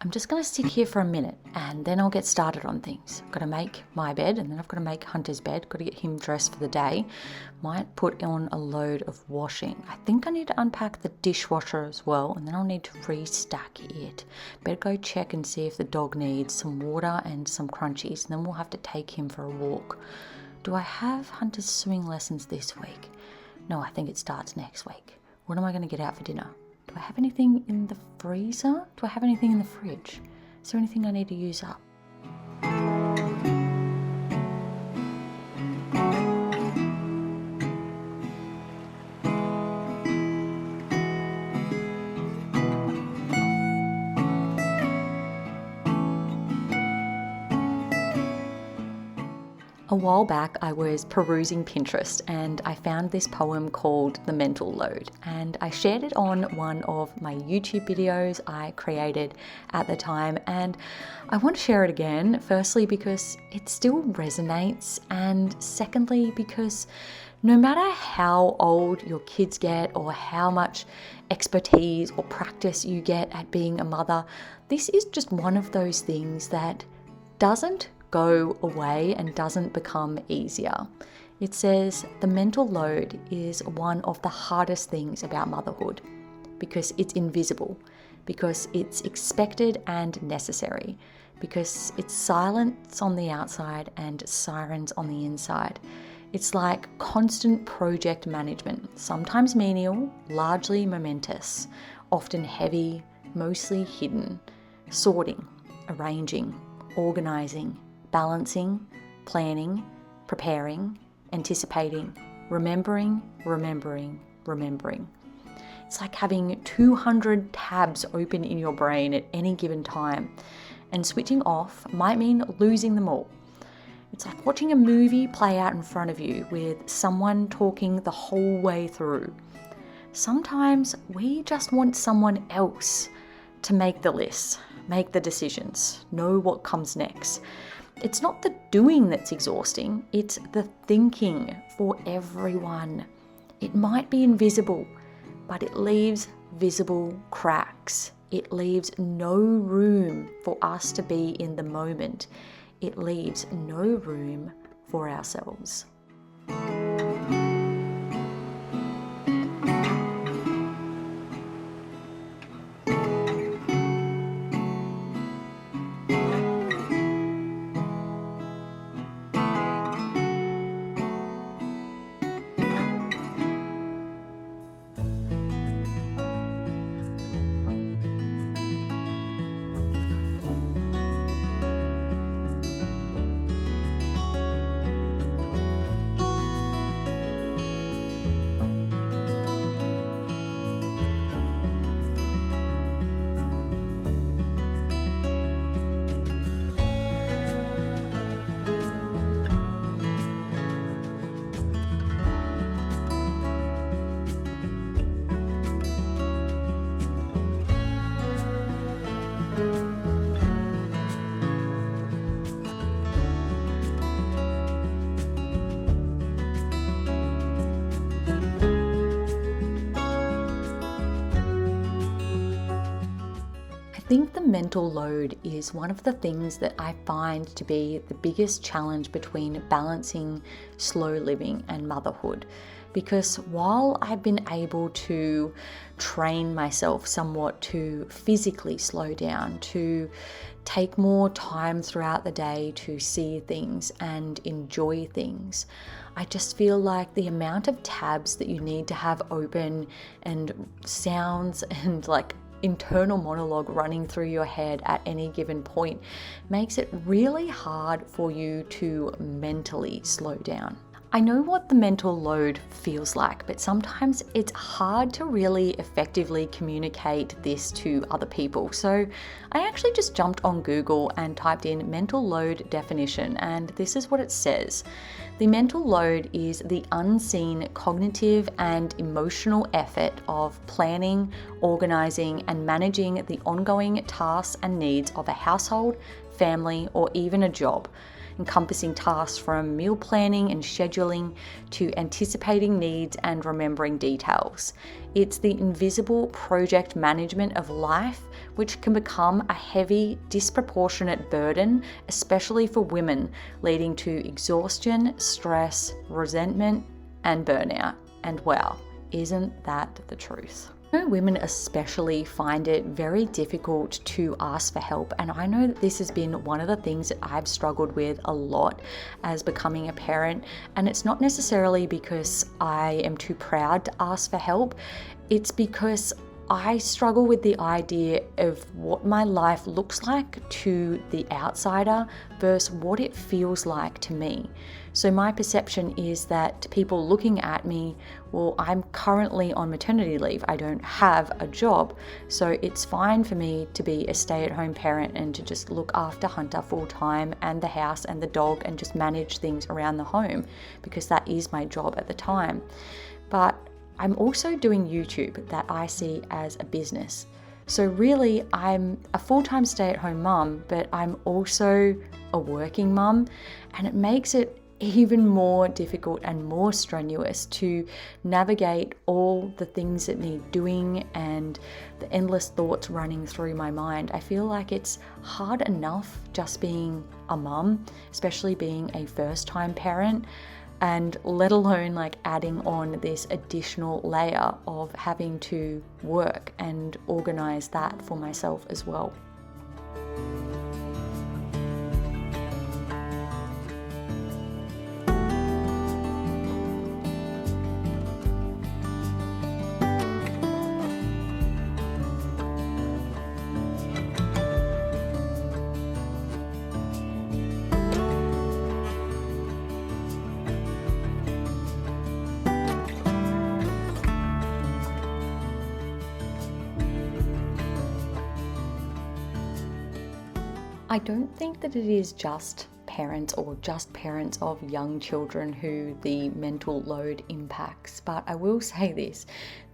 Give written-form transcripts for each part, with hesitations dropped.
I'm just going to sit here for a minute and then I'll get started on things. I've got to make my bed and then I've got to make Hunter's bed. Got to get him dressed for the day. Might put on a load of washing. I think I need to unpack the dishwasher as well, and then I'll need to restack it. Better go check and see if the dog needs some water and some crunchies, and then we'll have to take him for a walk. Do I have Hunter's swimming lessons this week? No, I think it starts next week. What am I going to get out for dinner? Do I have anything in the freezer? Do I have anything in the fridge? Is there anything I need to use up? A while back I was perusing Pinterest and I found this poem called The Mental Load, and I shared it on one of my YouTube videos I created at the time, and I want to share it again, firstly because it still resonates, and secondly because no matter how old your kids get or how much expertise or practice you get at being a mother, this is just one of those things that doesn't go away and doesn't become easier. It says the mental load is one of the hardest things about motherhood because it's invisible, because it's expected and necessary, because it's silence on the outside and sirens on the inside. It's like constant project management, sometimes menial, largely momentous, often heavy, mostly hidden, sorting, arranging, organizing, balancing, planning, preparing, anticipating, remembering. It's like having 200 tabs open in your brain at any given time, and switching off might mean losing them all. It's like watching a movie play out in front of you with someone talking the whole way through. Sometimes we just want someone else to make the lists, make the decisions, know what comes next. It's not the doing that's exhausting, it's the thinking for everyone. It might be invisible, but it leaves visible cracks. It leaves no room for us to be in the moment. It leaves no room for ourselves. I think the mental load is one of the things that I find to be the biggest challenge between balancing slow living and motherhood. Because while I've been able to train myself somewhat to physically slow down, to take more time throughout the day to see things and enjoy things, I just feel like the amount of tabs that you need to have open and sounds and like internal monologue running through your head at any given point makes it really hard for you to mentally slow down. I know what the mental load feels like, but sometimes it's hard to really effectively communicate this to other people. So I actually just jumped on Google and typed in mental load definition, and this is what it says. The mental load is the unseen cognitive and emotional effort of planning, organizing, and managing the ongoing tasks and needs of a household, family, or even a job. encompassing tasks from meal planning and scheduling to anticipating needs and remembering details. It's the invisible project management of life, which can become a heavy, disproportionate burden, especially for women, leading to exhaustion, stress, resentment, and burnout. And wow, isn't that the truth? I know women especially find it very difficult to ask for help, and I know that this has been one of the things that I've struggled with a lot as becoming a parent. And it's not necessarily because I am too proud to ask for help, it's because I struggle with the idea of what my life looks like to the outsider versus what it feels like to me. So my perception is that people looking at me, well, I'm currently on maternity leave. I don't have a job. So it's fine for me to be a stay-at-home parent and to just look after Hunter full time and the house and the dog and just manage things around the home because that is my job at the time. But I'm also doing YouTube that I see as a business. So really, I'm a full-time stay-at-home mum, but I'm also a working mum, and it makes it even more difficult and more strenuous to navigate all the things that need doing and the endless thoughts running through my mind. I feel like it's hard enough just being a mum, especially being a first-time parent, and let alone like adding on this additional layer of having to work and organize that for myself as well. I don't think that it is just parents or just parents of young children who the mental load impacts, but I will say this: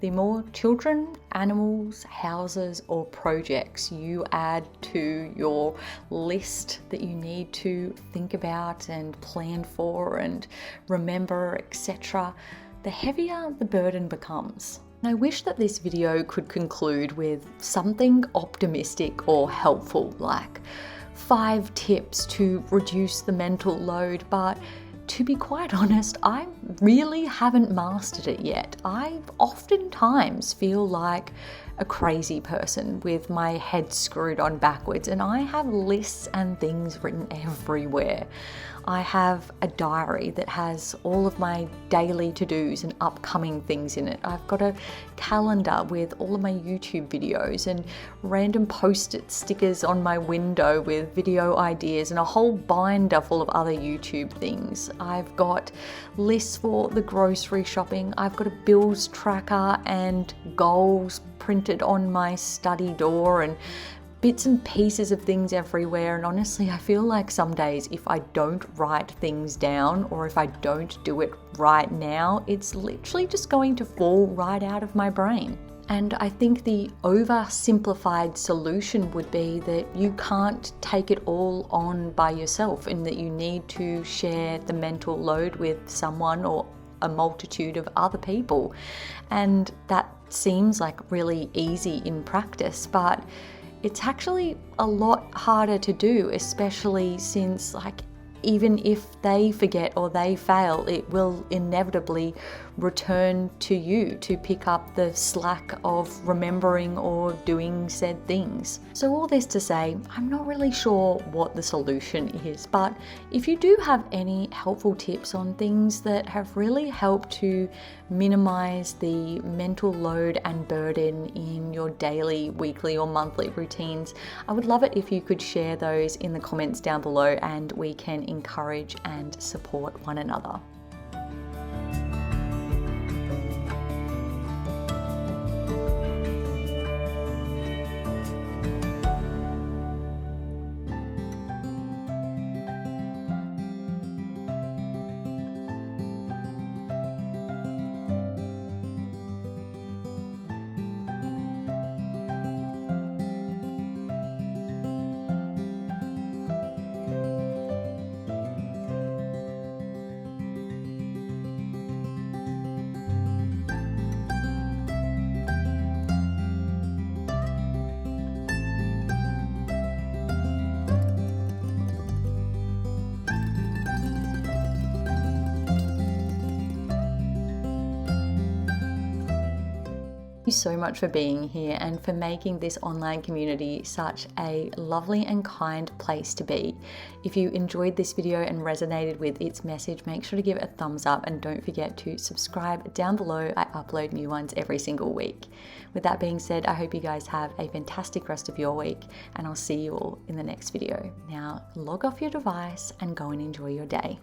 the more children, animals, houses, or projects you add to your list that you need to think about and plan for and remember, etc., the heavier the burden becomes. I wish that this video could conclude with something optimistic or helpful, like 5 tips to reduce the mental load, but to be quite honest, I really haven't mastered it yet. I oftentimes feel like a crazy person with my head screwed on backwards, and I have lists and things written everywhere. I have a diary that has all of my daily to-dos and upcoming things in it. I've got a calendar with all of my YouTube videos and random post-it stickers on my window with video ideas and a whole binder full of other YouTube things. I've got lists for the grocery shopping. I've got a bills tracker and goals printed on my study door and bits and pieces of things everywhere. And honestly, I feel like some days if I don't write things down or if I don't do it right now, it's literally just going to fall right out of my brain. And I think the oversimplified solution would be that you can't take it all on by yourself and that you need to share the mental load with someone or a multitude of other people. And that seems like really easy in practice, but it's actually a lot harder to do, especially since even if they forget or they fail, it will inevitably return to you to pick up the slack of remembering or doing said things. So all this to say, I'm not really sure what the solution is, but if you do have any helpful tips on things that have really helped to minimize the mental load and burden in your daily, weekly or monthly routines, I would love it if you could share those in the comments down below and we can encourage and support one another. you so much for being here and for making this online community such a lovely and kind place to be. If you enjoyed this video and resonated with its message, make sure to give it a thumbs up and don't forget to subscribe down below. I upload new ones every single week. With that being said, I hope you guys have a fantastic rest of your week, and I'll see you all in the next video. Now, log off your device and go and enjoy your day.